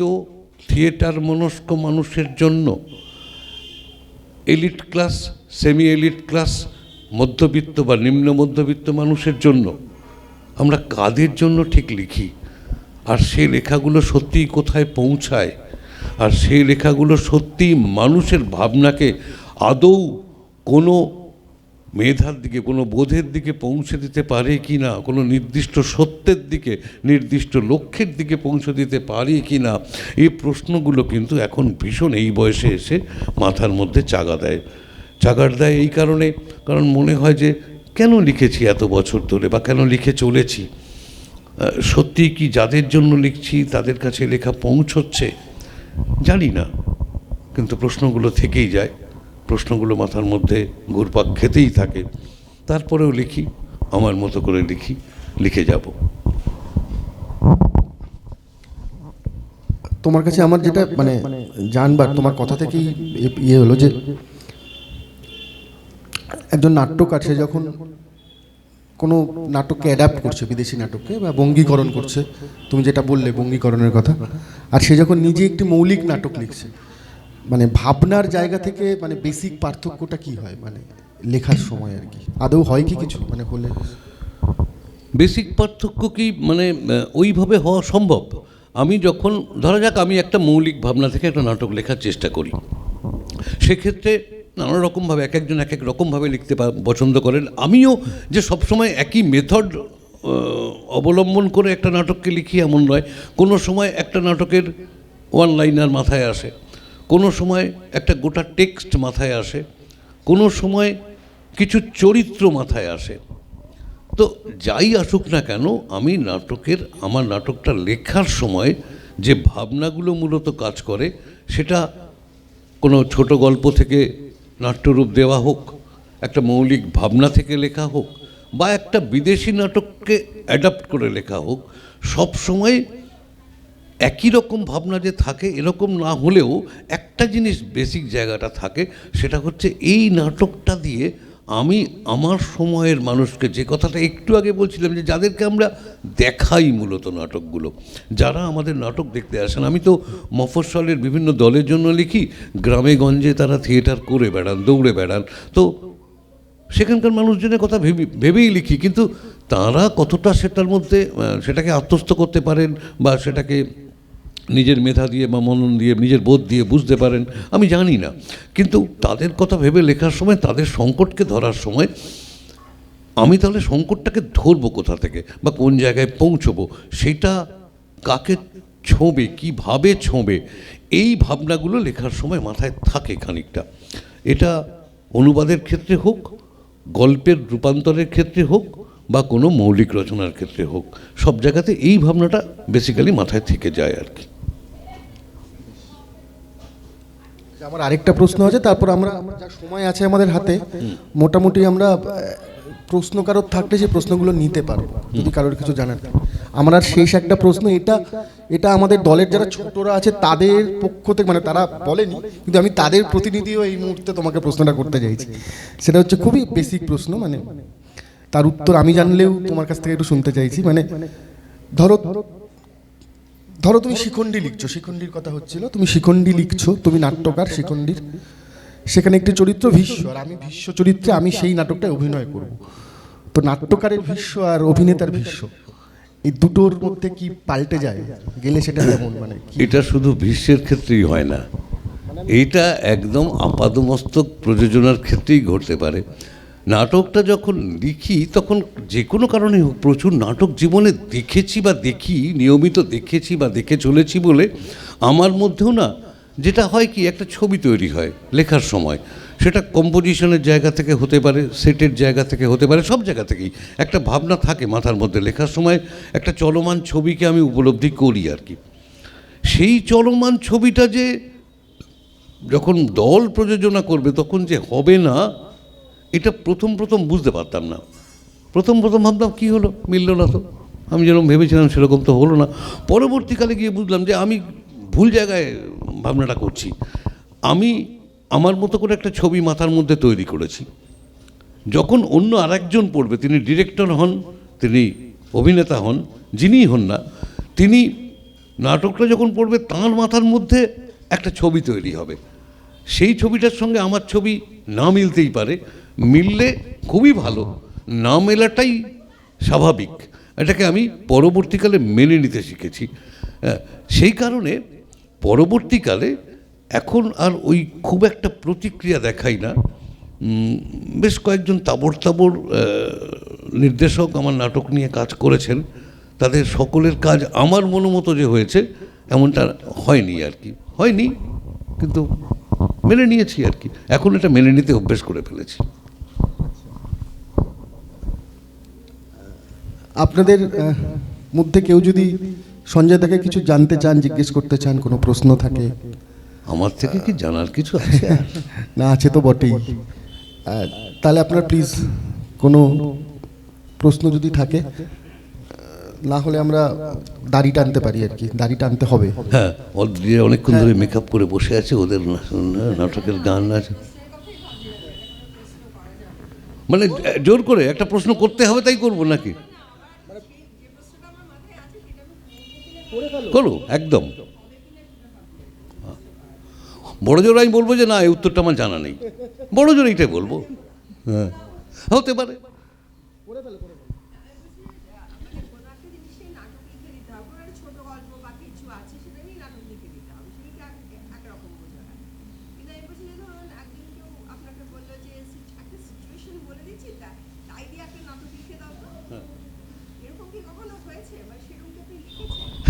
থিয়েটার মনস্ক মানুষের জন্য, elite class, semi elite class, মধ্যবিত্ত বা নিম্ন মধ্যবিত্ত মানুষের জন্য? আমরা কাদের জন্য ঠিক লিখি? আর সেই লেখাগুলো সত্যিই কোথায় পৌঁছায়? আর সেই লেখাগুলো সত্যিই মানুষের ভাবনাকে আদৌ কোনো মেধার দিকে, কোনো বোধের দিকে পৌঁছে দিতে পারে কি না, কোনো নির্দিষ্ট সত্যের দিকে, নির্দিষ্ট লক্ষ্যের দিকে পৌঁছে দিতে পারে কি না, এই প্রশ্নগুলো কিন্তু এখন ভীষণ এই বয়সে এসে মাথার মধ্যে চাগার দেয় এই কারণে, কারণ মনে হয় যে কেন লিখেছি এত বছর ধরে, বা কেন লিখে চলেছি? সত্যি কি যাদের জন্য লিখছি তাদের কাছে লেখা পৌঁছচ্ছে? জানি না, কিন্তু প্রশ্নগুলো থেকেই যায়, প্রশ্নগুলো মাথার মধ্যে ঘুরপাক খেতেই থাকে। তারপরেও লিখি, আমার মতো করে লিখে যাব। তোমার কাছে আমার যেটা মানে জানবার, তোমার কথা থেকেই ইয়ে হলো যে একজন নাট্যকার সে যখন কোনো নাটককে অ্যাডাপ্ট করছে, বিদেশি নাটককে বা বঙ্গীকরণ করছে, তুমি যেটা বললে বঙ্গীকরণের কথা, আর সে যখন নিজে একটি মৌলিক নাটক লিখছে, মানে ভাবনার জায়গা থেকে মানে বেসিক পার্থক্যটা কি হয় মানে লেখার সময় আর কি? আদৌ হয় কি কিছু মানে হলে? বেসিক পার্থক্য কি মানে ওইভাবে হওয়া সম্ভব? আমি যখন ধরা যাক আমি একটা মৌলিক ভাবনা থেকে একটা নাটক লেখার চেষ্টা করি, সেক্ষেত্রে নানা রকমভাবে এক একজন এক এক রকমভাবে লিখতে পছন্দ করেন। আমিও যে সবসময় একই মেথড অবলম্বন করে একটা নাটককে লিখি এমন নয়। কোনো সময় একটা নাটকের ওয়ান লাইনার মাথায় আসে, কোনো সময় একটা গোটা টেক্সট মাথায় আসে, কোনো সময় কিছু চরিত্র মাথায় আসে। তো যাই আসুক না কেন, আমি আমার নাটকটা লেখার সময় যে ভাবনাগুলো মূলত কাজ করে, সেটা কোনো ছোট গল্প থেকে নাট্যরূপ দেওয়া হোক, একটা মৌলিক ভাবনা থেকে লেখা হোক, বা একটা বিদেশি নাটককে অ্যাডাপ্ট করে লেখা হোক, সব সময় একই রকম ভাবনা যে থাকে এরকম না হলেও একটা জিনিস বেসিক জায়গাটা থাকে, সেটা হচ্ছে এই নাটকটা দিয়ে আমি আমার সময়ের মানুষকে, যে কথাটা একটু আগে বলছিলাম, যে যাদেরকে আমরা দেখাই মূলত নাটকগুলো, যারা আমাদের নাটক দেখতে আসেন। আমি তো মফস্বলের বিভিন্ন দলের জন্য লিখি, গ্রামে গঞ্জে তারা থিয়েটার করে বেড়ান, দৌড়ে বেড়ান, তো সেখানকার মানুষজনের কথা ভেবেই লিখি। কিন্তু তারা কতটা সেটাকে আত্মস্থ করতে পারেন, বা সেটাকে নিজের মেধা দিয়ে বা মনন দিয়ে, নিজের বোধ দিয়ে বুঝতে পারেন, আমি জানি না। কিন্তু তাদের কথা ভেবে লেখার সময়, তাদের সংকটকে ধরার সময়, আমি তাহলে সংকটটাকে ধরবো কোথা থেকে, বা কোন জায়গায় পৌঁছবো, সেটা কাকে ছোঁবে, কীভাবে ছোঁবে, এই ভাবনাগুলো লেখার সময় মাথায় থাকে খানিকটা। এটা অনুবাদের ক্ষেত্রে হোক, গল্পের রূপান্তরের ক্ষেত্রে হোক, বা কোনো মৌলিক রচনার ক্ষেত্রে হোক, সব জায়গাতে এই ভাবনাটা বেসিক্যালি মাথায় থেকে যায় আর কি। আমার আরেকটা প্রশ্ন আছে, তারপর আমরা যা সময় আছে আমাদের হাতে, মোটামুটি আমরা প্রশ্ন কারোর থাকলে সেই প্রশ্নগুলো নিতে পারবো, যদি কারোর কিছু জানার থাকে। আমার আর শেষ একটা প্রশ্ন, এটা আমাদের দলের যারা ছোটরা আছে তাদের পক্ষ থেকে, মানে তারা বলেনি কিন্তু আমি তাদের প্রতিনিধিও এই মুহূর্তে তোমাকে প্রশ্নটা করতে চাইছি। সেটা হচ্ছে খুবই বেসিক প্রশ্ন, মানে তার উত্তর আমি জানলেও তোমার কাছ থেকে একটু শুনতে চাইছি। মানে ধরো ধরো তুমি শিখণ্ডী লিখছো, শিখণ্ডীর কথা হচ্ছিল, তুমি শিখণ্ডী লিখছো, তুমি নাট্যকার শিখণ্ডীর, সেখানে একটি চরিত্র ভীষ্ম, আর আমি ভীষ্ম চরিত্রে আমি সেই নাটকটায় অভিনয় করব। তো নাট্যকারের ভীষ্ম আর অভিনেতার ভীষ্ম, এই দুটোর মধ্যে কি পাল্টে যায় গেলে সেটা কেমন, মানে কি? এটা শুধু ভীষ্মের ক্ষেত্রেই হয় না, এটা একদম আপাদমস্তক প্রযোজনার ক্ষেত্রেই ঘটতে পারে। নাটকটা যখন লিখি তখন যে কোনো কারণে হোক, প্রচুর নাটক জীবনে দেখেছি বা দেখি, নিয়মিত দেখেছি বা দেখে চলেছি বলে আমার মধ্যেও না যেটা হয় কি, একটা ছবি তৈরি হয় লেখার সময়। সেটা কম্পোজিশনের জায়গা থেকে হতে পারে, সেটের জায়গা থেকে হতে পারে, সব জায়গা থেকেই একটা ভাবনা থাকে মাথার মধ্যে। লেখার সময় একটা চলমান ছবিকে আমি উপলব্ধি করি আর কি। সেই চলমান ছবিটা যে যখন দল প্রযোজনা করবে তখন যে হবে না, এটা প্রথম বুঝতে পারতাম না। প্রথম ভাবতাম কী হলো, মিলল না তো, আমি যেরকম ভেবেছিলাম সেরকম তো হলো না। পরবর্তীকালে গিয়ে বুঝলাম যে আমি ভুল জায়গায় ভাবনাটা করছি। আমি আমার মতো করে একটা ছবি মাথার মধ্যে তৈরি করেছি। যখন অন্য আরেকজন পড়বে, তিনি ডিরেক্টর হন, তিনি অভিনেতা হন, যিনিই হন না, তিনি নাটকটা যখন পড়বে তাঁর মাথার মধ্যে একটা ছবি তৈরি হবে। সেই ছবিটার সঙ্গে আমার ছবি না মিলতেই পারে, মিললে খুবই ভালো, না মেলাটাই স্বাভাবিক। এটাকে আমি পরবর্তীকালে মেনে নিতে শিখেছি। সেই কারণে পরবর্তীকালে এখন আর ওই খুব একটা প্রতিক্রিয়া দেখাই না। বেশ কয়েকজন তাবড় নির্দেশক আমার নাটক নিয়ে কাজ করেছেন, তাদের সকলের কাজ আমার মনোমতো যে হয়েছে এমনটা হয়নি আর কি, হয়নি, কিন্তু মেনে নিয়েছি আর কি। এখন এটা মেনে নিতে অভ্যেস করে ফেলেছি। আপনাদের মধ্যে কেউ যদি সঞ্জয় দাকে কিছু জানতে চান, জিজ্ঞেস করতে চান, কোনো প্রশ্ন থাকে? আমার থেকে কি জানার কিছু আছে? না, আছে তো বটেই। তাহলে আপনার প্লিজ কোনো প্রশ্ন যদি থাকে, না হলে আমরা দাড়ি টানতে পারি আর কি, দাড়ি টানতে হবে। হ্যাঁ, অলরেডি অনেকক্ষণ ধরে মেকআপ করে বসে আছে, ওদের নাটকের গান আছে, মানে জোর করে একটা প্রশ্ন করতে হবে তাই করবো নাকি? করো একদম। বড় জোর আমি বলবো যে না, এই উত্তরটা আমার জানা নেই, বড় জোর এইটাই বলবো। হ্যাঁ, হতে পারে।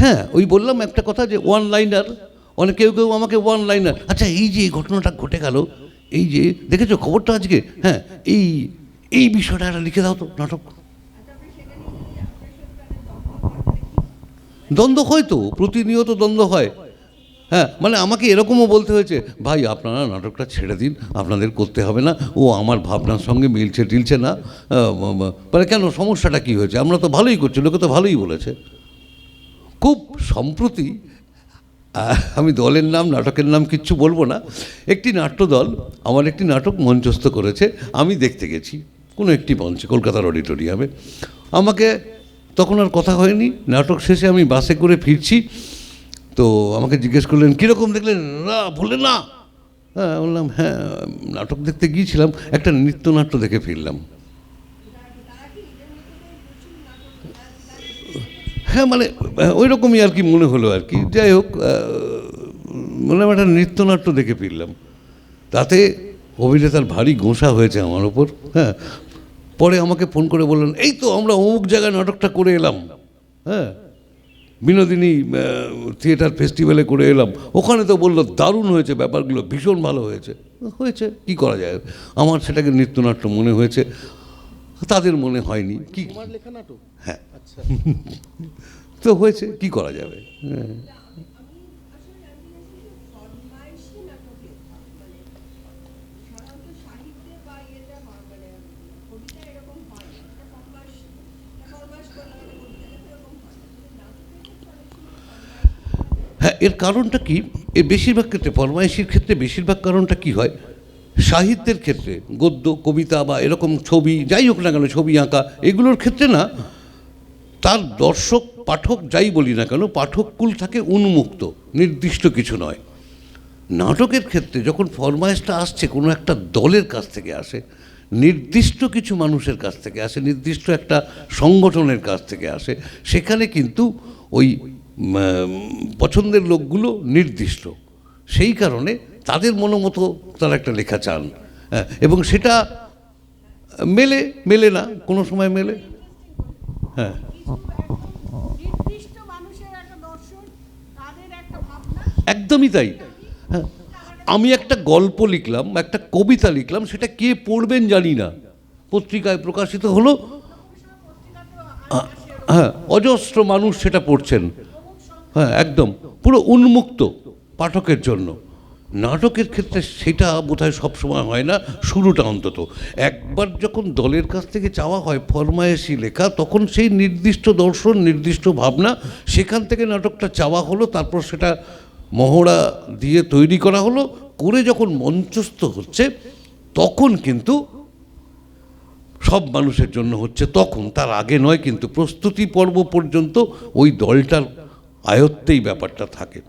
হ্যাঁ, ওই বললাম একটা কথা যে ওয়ান লাইনার, অনেক কেউ আমাকে ওয়ান লাইনার, আচ্ছা এই যে এই ঘটনাটা ঘটে গেল, এই যে দেখেছো খবরটা আজকে, হ্যাঁ এই বিষয়টা একটা লিখে দাও তো নাটক। দ্বন্দ্ব হয় তো, প্রতিনিয়ত দ্বন্দ্ব হয়। হ্যাঁ, মানে আমাকে এরকমও বলতে হয়েছে, ভাই আপনারা নাটকটা ছেড়ে দিন, আপনাদের করতে হবে না, ও আমার ভাবনার সঙ্গে মিলছে টিলছে না। মানে কেন, সমস্যাটা কী হয়েছে? আমরা তো ভালোই করছি, লোকে তো ভালোই বলেছে। খুব সম্প্রতি, আমি দলের নাম নাটকের নাম কিচ্ছু বলবো না, একটি নাট্যদল আমার একটি নাটক মঞ্চস্থ করেছে, আমি দেখতে গেছি কোনো একটি মঞ্চে, কলকাতার অডিটোরিয়ামে। আমাকে তখন আর কথা হয়নি, নাটক শেষে আমি বাসে করে ফিরছি, তো আমাকে জিজ্ঞেস করলেন কীরকম দেখলেন, না বললেন না। হ্যাঁ বললাম, হ্যাঁ নাটক দেখতে গিয়েছিলাম, একটা নৃত্যনাট্য দেখে ফিরলাম। হ্যাঁ, মানে ওই রকমই আর কি মনে হলো আর কি। যাই হোক, বললাম একটা নৃত্যনাট্য দেখে ফিরলাম, তাতে অভিনেতার ভারী গোঁসা হয়েছে আমার ওপর। হ্যাঁ, পরে আমাকে ফোন করে বললেন, এই তো আমরা অমুক জায়গায় নাটকটা করে এলাম, হ্যাঁ বিনোদিনী থিয়েটার ফেস্টিভ্যালে করে এলাম, ওখানে তো বললো দারুণ হয়েছে, ব্যাপারগুলো ভীষণ ভালো হয়েছে। হয়েছে, কি করা যায়, আমার সেটাকে নৃত্যনাট্য মনে হয়েছে, তাদের মনে হয়নি। কি লেখা নাটক? হ্যাঁ, তো হয়েছে, কি করা যাবে। হ্যাঁ, হ্যাঁ, এর কারণটা কি, এর বেশিরভাগ ক্ষেত্রে ফরমাইশির ক্ষেত্রে বেশিরভাগ কারণটা কি হয়, সাহিত্যের ক্ষেত্রে গদ্য কবিতা বা এরকম ছবি যাই হোক না কেন, ছবি আঁকা, এগুলোর ক্ষেত্রে না তার দর্শক পাঠক যাই বলি না কেন, পাঠককুল থাকে উন্মুক্ত, নির্দিষ্ট কিছু নয়। নাটকের ক্ষেত্রে যখন ফরমাইশটা আসছে কোনো একটা দলের কাছ থেকে আসে, নির্দিষ্ট কিছু মানুষের কাছ থেকে আসে, নির্দিষ্ট একটা সংগঠনের কাছ থেকে আসে, সেখানে কিন্তু ওই পছন্দের লোকগুলো নির্দিষ্ট। সেই কারণে তাদের মনোমতো তারা একটা লেখা চান, এবং সেটা মেলে মেলে না, কোনো সময় মেলে। হ্যাঁ, নির্দিষ্ট মানুষের একটা দর্শন, তাদের একটা ভাবনা। একদমই তাই। হ্যাঁ, আমি একটা গল্প লিখলাম, একটা কবিতা লিখলাম, সেটা কে পড়বেন জানি না, পত্রিকায় প্রকাশিত হলো, হ্যাঁ, অজস্র মানুষ সেটা পড়ছেন, হ্যাঁ, একদম পুরো উন্মুক্ত পাঠকের জন্য। নাটকের ক্ষেত্রে সেটা বোধহয় সবসময় হয় না, শুরুটা অন্তত। একবার যখন দলের কাছ থেকে চাওয়া হয় ফরমায়েশি লেখা, তখন সেই নির্দিষ্ট দর্শন, নির্দিষ্ট ভাবনা, সেখান থেকে নাটকটা চাওয়া হলো, তারপর সেটা মহড়া দিয়ে তৈরি করা হলো, করে যখন মঞ্চস্থ হচ্ছে তখন কিন্তু সব মানুষের জন্য হচ্ছে, তখন, তার আগে নয়। কিন্তু প্রস্তুতি পর্ব পর্যন্ত ওই দলটার আয়ত্তেই ব্যাপারটা থাকে।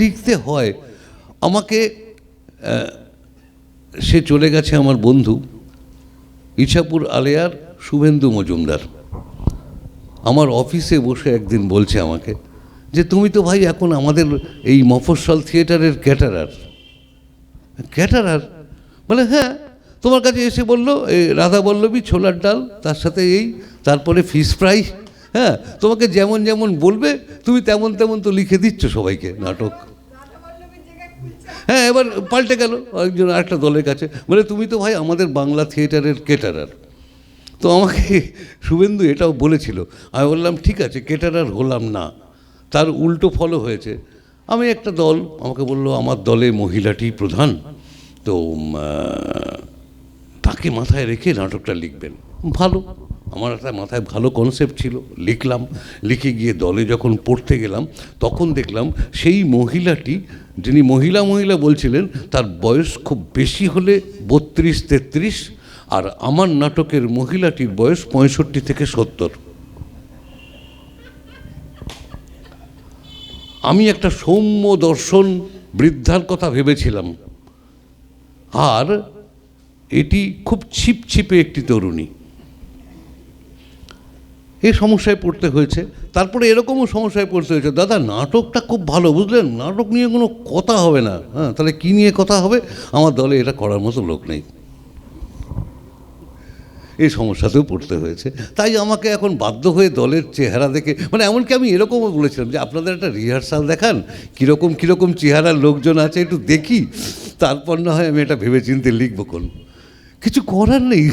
লিখতে হয় আমাকে। সে চলে গেছে আমার বন্ধু ইছাপুর আলেয়ার শুভেন্দু মজুমদার। আমার অফিসে বসে একদিন বলছে আমাকে যে তুমি তো ভাই এখন আমাদের এই মফস্বল থিয়েটারের ক্যাটারার। ক্যাটারার বলে হ্যাঁ, তোমার কাছে এসে বললো এই রাধা বল্লভী ছোলার ডাল, তার সাথে এই, তারপরে ফিশ ফ্রাই, হ্যাঁ, তোমাকে যেমন যেমন বলবে তুমি তেমন তেমন তো লিখে দিচ্ছ সবাইকে নাটক। হ্যাঁ, এবার পাল্টে গেল একজন আরেকটা দলের কাছে, বলে তুমি তো ভাই আমাদের বাংলা থিয়েটারের ক্যাটারার। তো আমাকে শুভেন্দু এটাও বলেছিল। আমি বললাম ঠিক আছে, ক্যাটারার হলাম না, তার উল্টো ফলও হয়েছে। আমি একটা দল, আমাকে বললো আমার দলে মহিলাটি প্রধান, তো তাকে মাথায় রেখে নাটকটা লিখবেন। ভালো, আমার একটা মাথায় ভালো কনসেপ্ট ছিল, লিখলাম। লিখে গিয়ে দলে যখন পড়তে গেলাম তখন দেখলাম সেই মহিলাটি, যিনি মহিলা মহিলা বলছিলেন, তার বয়স খুব বেশি হলে 32-33, আর আমার নাটকের মহিলাটির বয়স 65 থেকে 70। আমি একটা সৌম্য দর্শন বৃদ্ধার কথা ভেবেছিলাম, আর এটি খুব ছিপছিপে একটি তরুণী। এই সমস্যায় পড়তে হয়েছে। তারপরে এরকমও সমস্যায় পড়তে হয়েছে, দাদা নাটকটা খুব ভালো, বুঝলেন, নাটক নিয়ে কোনো কথা হবে না। হ্যাঁ, তাহলে কী নিয়ে কথা হবে? আমার দলে এটা করার মতো লোক নেই। এই সমস্যাতেও পড়তে হয়েছে। তাই আমাকে এখন বাধ্য হয়ে দলের চেহারা দেখে, মানে এমনকি আমি এরকমও বলেছিলাম যে আপনাদের একটা রিহার্সাল দেখান, কীরকম কীরকম চেহারার লোকজন আছে একটু দেখি, তারপর না হয় আমি এটা ভেবেচিন্তে লিখবো। কোন কিছু করার নেই,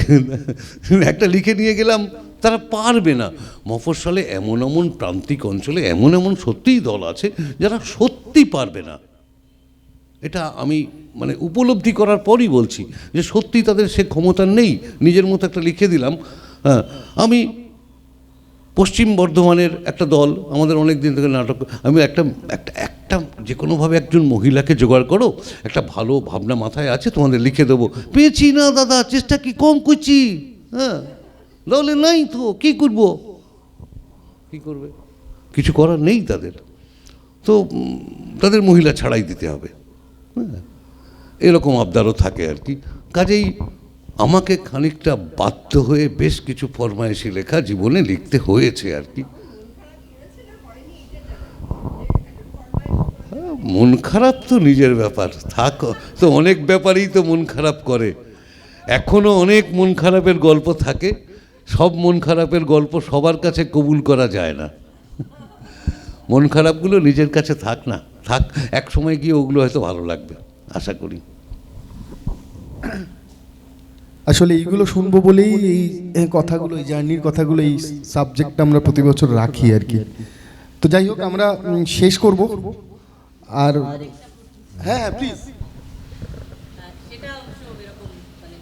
একটা লিখে নিয়ে গেলাম, তারা পারবে না। মফস্বলে এমন এমন প্রান্তিক অঞ্চলে এমন এমন সত্যিই দল আছে যারা সত্যি পারবে না। এটা আমি মানে উপলব্ধি করার পরই বলছি যে সত্যি তাদের সে ক্ষমতা নেই। নিজের মতো একটা লিখে দিলাম। হ্যাঁ, আমি পশ্চিম বর্ধমানের একটা দল, আমাদের অনেক দিন থেকে নাটক, আমি একটা একটা একটা যে কোনোভাবে একজন মহিলাকে জোগাড় করো, একটা ভালো ভাবনা মাথায় আছে, তোমাদের লিখে দেবো। পেয়েছি না দাদা, চেষ্টা কি কম করছি? হ্যাঁ, দলে নাই তো কী করবো, কী করবে, কিছু করার নেই তাদের, তো তাদের মহিলা ছাড়াই দিতে হবে। হ্যাঁ, এরকম আবদারও থাকে আর কি। কাজেই আমাকে খানিকটা বাধ্য হয়ে বেশ কিছু ফরমায়েশি লেখা জীবনে লিখতে হয়েছে আর কি। মন খারাপ তো নিজের ব্যাপার, থাক তো, অনেক ব্যাপারেই তো মন খারাপ করে। এখনও অনেক মন খারাপের গল্প থাকে, সব মন খারাপের গল্প সবার কাছে কবুল করা যায় না। মন খারাপগুলো নিজের কাছে থাক না, থাক, এক সময় গিয়ে ওগুলো হয়তো ভালো লাগবে, আশা করি। আসলে এইগুলো শুনবো বলেই এই কথাগুলো, এই জার্নির কথাগুলো, এই সাবজেক্টটা আমরা প্রতি বছর রাখি আর কি। তো যাই হোক, আমরা শেষ করব। আর হ্যাঁ হ্যাঁ প্লিজ। সেটা অবশ্য এরকম মানে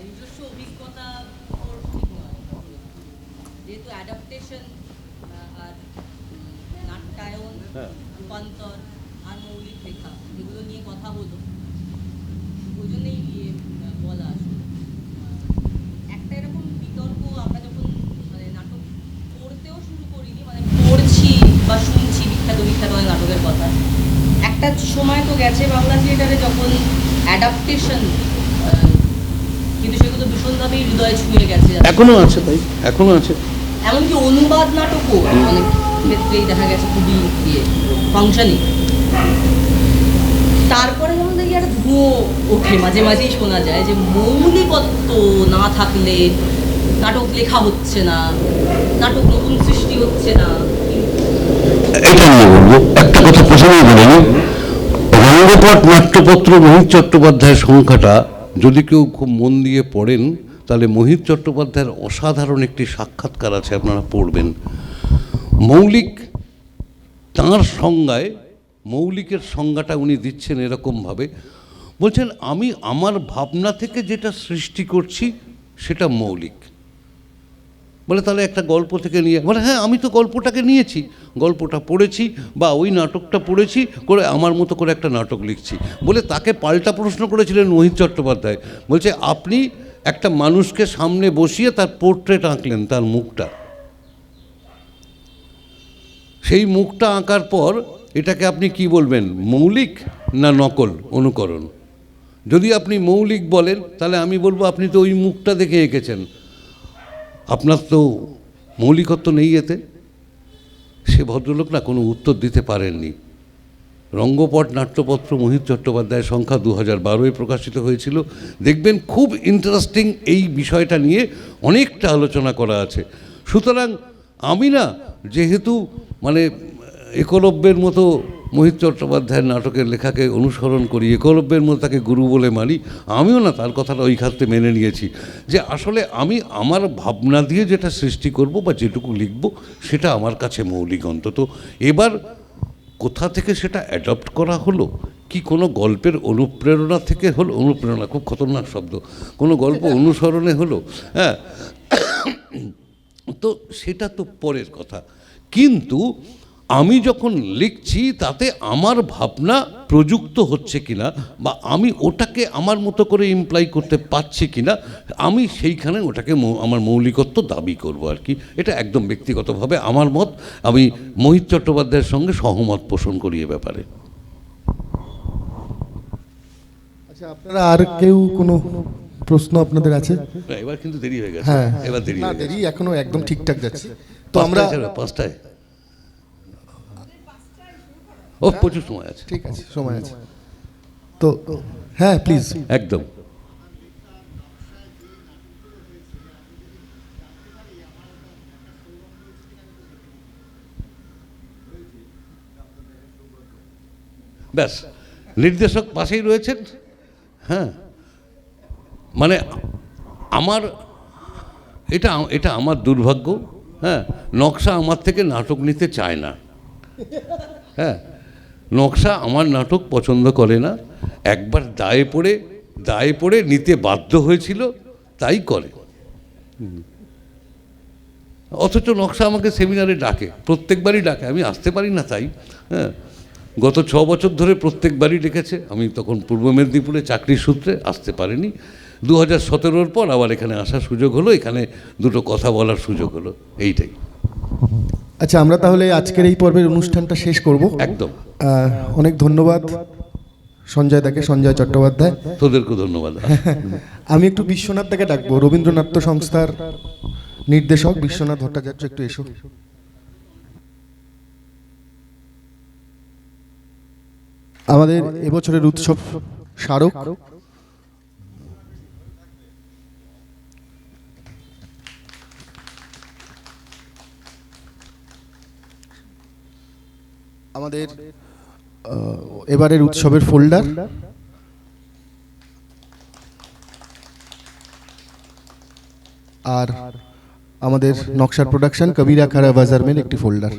নিজস্ব অভিজ্ঞতা ওর ঠিক নয়, যেহেতু অ্যাডাপ্টেশন আর নাট্যায়ন, রূপান্তর আর মৌলিক লেখা এগুলো নিয়ে কথা হলো, ওই জন্যই বলা আসলে একটা এরকম বিতর্ক আমরা যখন মানে নাটক করতেও শুরু করিনি, মানে পড়ছি বা শুনছি বিখ্যাত বিখ্যাত অনেক নাটকের কথা। একটা সময় তো গেছে বাংলা থিয়েটারে যখন অ্যাডাপ্টেশন, কিন্তু সেগুলো ভীষণভাবেই হৃদয় ছুঁয়ে গেছে। এখনো আছে তাই, এখনো আছে। এমনকি অনুবাদ নাটকও অনেক ক্ষেত্রেই দেখা গেছে খুবই ফাংশনিং। তারপরে যেমন দেখি একটা ধুঁয়ো ওঠে, মাঝে মাঝেই শোনা যায় যে মৌলিকত্ব না থাকলে নাটক লেখা হচ্ছে না, নাটক নতুন সৃষ্টি হচ্ছে না। এটা নিয়ে বলবো একটা কথা প্রথমেই বলে নিই, রঙ্গপট নাট্যপত্র মোহিত চট্টোপাধ্যায়ের সংখ্যাটা যদি কেউ খুব মন দিয়ে পড়েন তাহলে মোহিত চট্টোপাধ্যায়ের অসাধারণ একটি সাক্ষাৎকার আছে, আপনারা পড়বেন। মৌলিক তাঁর সংজ্ঞায়, মৌলিকের সংজ্ঞাটা উনি দিচ্ছেন এরকমভাবে, বলছেন আমি আমার ভাবনা থেকে যেটা সৃষ্টি করছি সেটা মৌলিক। বলে তাহলে একটা গল্প থেকে নিয়ে, বলে হ্যাঁ আমি তো গল্পটাকে নিয়েছি, গল্পটা পড়েছি বা ওই নাটকটা পড়েছি করে আমার মতো করে একটা নাটক লিখছি। বলে তাকে পাল্টা প্রশ্ন করেছিলেন মোহিত চট্টোপাধ্যায়, বলছে আপনি একটা মানুষকে সামনে বসিয়ে তার পোর্ট্রেট আঁকলেন, তার মুখটা, সেই মুখটা আঁকার পর এটাকে আপনি কি বলবেন, মৌলিক না নকল, অনুকরণ? যদি আপনি মৌলিক বলেন তাহলে আমি বলবো আপনি তো ওই মুখটা দেখে এঁকেছেন, আপনার তো মৌলিকত্ব নেই এতে। সে ভদ্রলোক না কোনো উত্তর দিতে পারেননি। রঙ্গপট নাট্যপত্র মোহিত চট্টোপাধ্যায়ের সংখ্যা 2012-এ প্রকাশিত হয়েছিল। দেখবেন খুব ইন্টারেস্টিং, এই বিষয়টা নিয়ে অনেকটা আলোচনা করা আছে। সুতরাং আমি না, যেহেতু মানে একলব্যের মতো মোহিত চট্টোপাধ্যায়ের নাটকের লেখাকে অনুসরণ করি, একলব্যের মতো তাকে গুরু বলে মানি, আমিও না তার কথাটা ওই খাতে মেনে নিয়েছি যে আসলে আমি আমার ভাবনা দিয়ে যেটা সৃষ্টি করব বা যেটুকু লিখব সেটা আমার কাছে মৌলিক। অন্তত এবার কোথা থেকে সেটা অ্যাডপ্ট করা হলো, কি কোনো গল্পের অনুপ্রেরণা থেকে হলো, অনুপ্রেরণা খুব খতরনাক শব্দ, কোনো গল্প অনুসরণে হলো, হ্যাঁ, তো সেটা তো পরের কথা। কিন্তু আমি যখন লিখছি তাতে আমার ভাবনা প্রযুক্ত হচ্ছে কিনা বা আমি ওটাকে আমার মতো করে ইমপ্লাই করতে পারছি কিনা, আমি সেইখানে ওটাকে আমার মৌলিকত্ব দাবি করব আর কি। এটা একদম ব্যক্তিগতভাবে আমার মত, আমি মোহিত চট্টোপাধ্যায়ের সঙ্গে সহমত পোষণ করি এ ব্যাপারে। আচ্ছা, আপনারা আর কেউ কোনো প্রশ্ন আপনাদের আছে? এবার কিন্তু দেরি হয়ে গেছে। হ্যাঁ, এবার দেরি না, হয়ে গেছে। দেরি এখনো একদম ঠিকঠাক যাচ্ছে। তো আমরা 5টায়, ও প্রচুর সময় আছে। ঠিক আছে, সময় আছে তো। হ্যাঁ প্লিজ। একদম। ব্যাস, নির্দেশক পাশেই রয়েছেন। হ্যাঁ, মানে আমার এটা আমার দুর্ভাগ্য। হ্যাঁ, নকশা আমার থেকে নাটক নিতে চায় না। হ্যাঁ, নকশা আমার নাটক পছন্দ করে না। একবার দায়ে পড়ে নিতে বাধ্য হয়েছিল, তাই করে। অথচ নকশা আমাকে সেমিনারে ডাকে, প্রত্যেকবারই ডাকে, আমি আসতে পারি না তাই। হ্যাঁ, গত 6 বছর ধরে প্রত্যেকবারই ডেকেছে। আমি তখন পূর্ব মেদিনীপুরে চাকরির সূত্রে আসতে পারিনি। 2017-র পর আবার এখানে আসার সুযোগ হলো, এখানে দুটো কথা বলার সুযোগ হলো, এইটাই। আচ্ছা, আমরা তাহলে আজকের এই পর্বের অনুষ্ঠানটা শেষ করব। একদম। অনেক ধন্যবাদ সঞ্জয় দাকে, সঞ্জয় চট্টোপাধ্যায়। তোদেরকেও ধন্যবাদ। আমি একটু বিশ্বনাথ দাকে ডাকবো, রবীন্দ্রনাট্য সংস্থার নির্দেশক বিশ্বনাথ ভট্টাচার্য, একটু এসো। আমাদের এবছরের উৎসব স্মারক আমাদের এবারের উৎসবের ফোল্ডার, আর আমাদের নকশার প্রোডাকশন কবিরা খারা বাজার মেল একটি ফোল্ডার।